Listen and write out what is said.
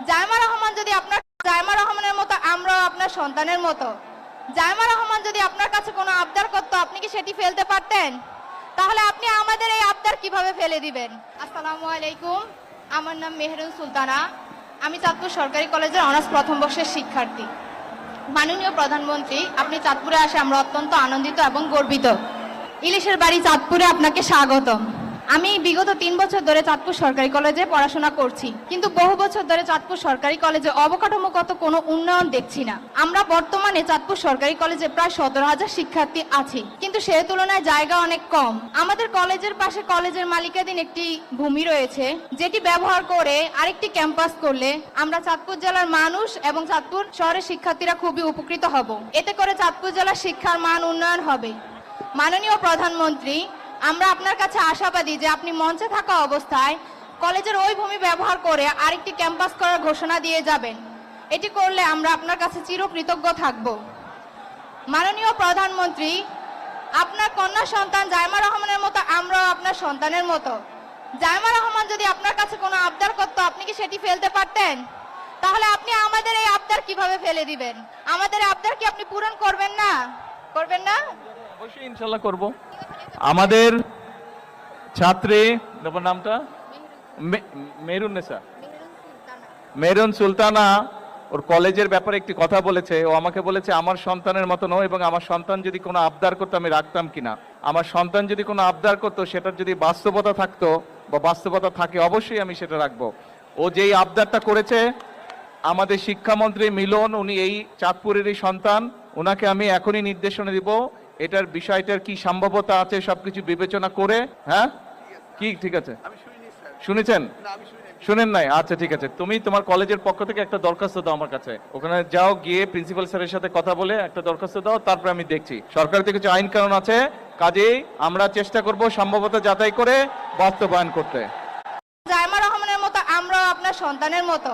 জায়মা রহমান যদি আপনার জায়মা রহমানের মতো আমরাও আপনার সন্তানের মতো। জায়মা রহমান যদি আপনার কাছে কোনো আবদার করতো, আপনি কি সেটি ফেলতে পারতেন? তাহলে আপনি আমাদের এই আবদার কিভাবে ফেলে দিবেন? আসসালামু আলাইকুম, আমার নাম মেহেরুন সুলতানা। আমি চাঁদপুর সরকারি কলেজের অনার্স প্রথম বর্ষের শিক্ষার্থী। মাননীয় প্রধানমন্ত্রী, আপনি চাঁদপুরে আসে আমরা অত্যন্ত আনন্দিত এবং গর্বিত। ইলিশের বাড়ি চাঁদপুরে আপনাকে স্বাগতম। আমি বিগত 3 বছর ধরে চাঁদপুর সরকারি কলেজে পড়াশোনা করছি, কিন্তু বহু বছর ধরে চাঁদপুর সরকারি কলেজে অবকাঠামোগত কোনো উন্নয়ন দেখছি না। আমরা বর্তমানে চাঁদপুর সরকারি কলেজে প্রায় 17,000 শিক্ষার্থী আছি, কিন্তু সে তুলনায় জায়গা অনেক কম। আমাদের কলেজের পাশে কলেজের মালিকাধীন একটি ভূমি রয়েছে, যেটি ব্যবহার করে আরেকটি ক্যাম্পাস করলে আমরা চাঁদপুর জেলার মানুষ এবং চাঁদপুর শহরের শিক্ষার্থীরা খুবই উপকৃত হব। এতে করে চাঁদপুর জেলার শিক্ষার মান উন্নয়ন হবে। মাননীয় প্রধানমন্ত্রী, আমরা আপনার কাছে আশাবাদী যে আপনি মঞ্চে থাকা অবস্থায় কলেজের ওই ভূমি ব্যবহার করে আরেকটি ক্যাম্পাস করার ঘোষণা দিয়ে যাবেন। এটি করলে আমরা আপনার কাছে চিরকৃতজ্ঞ থাকব। মাননীয় প্রধানমন্ত্রী, আপনার কন্যা সন্তান জায়মা রহমানের মতো আমরাও আপনার সন্তানের মতো। জায়মা রহমান যদি আপনার কাছে কোনো আবদার করতো, আপনি কি সেটি ফেলতে পারতেন? তাহলে আপনি আমাদের এই আবদার কিভাবে ফেলে দিবেন? আমাদের আবদার কি আপনি পূরণ করবেন না? করবেন না? অবশ্যই ইনশাল্লাহ করব। আমাদের ছাত্রী নামটা মেহরুন সুলতানা ওর কলেজের ব্যাপারে একটি কথা বলেছে। ও আমাকে বলেছে আমার সন্তানের মতো নয়, এবং আমার সন্তান যদি কোনো আবদার করতো আমি রাখতাম কিনা। আমার সন্তান যদি কোনো আবদার করতো, সেটার যদি বাস্তবতা থাকতো বা বাস্তবতা থাকে, অবশ্যই আমি সেটা রাখবো। ও যেই আবদারটা করেছে, আমাদের শিক্ষামন্ত্রী মিলন, উনি এই চাঁদপুরেরই সন্তান, ওনাকে আমি এখনই নির্দেশনা দিব এটার বিষয়টার কি সম্ভাব্যতা আছে সবকিছু বিবেচনা করে। হ্যাঁ, কি ঠিক আছে? শুনেছেন? শুনেন নাই? আচ্ছা ঠিক আছে, তুমি তোমার কলেজের পক্ষ থেকে একটা দরখাস্ত দাও আমার কাছে। ওখানে যাও, গিয়ে প্রিন্সিপাল স্যারের সাথে কথা বলে একটা দরখাস্ত দাও, তারপর আমি দেখছি। সরকার থেকে কিছু আইন কানুন আছে, কাজেই আমরা চেষ্টা করব সম্ভাব্যতা যাচাই করে বাস্তবায়ন করতে। জায়মা রহমানের মতো আমরাও আপনার সন্তানের মতো।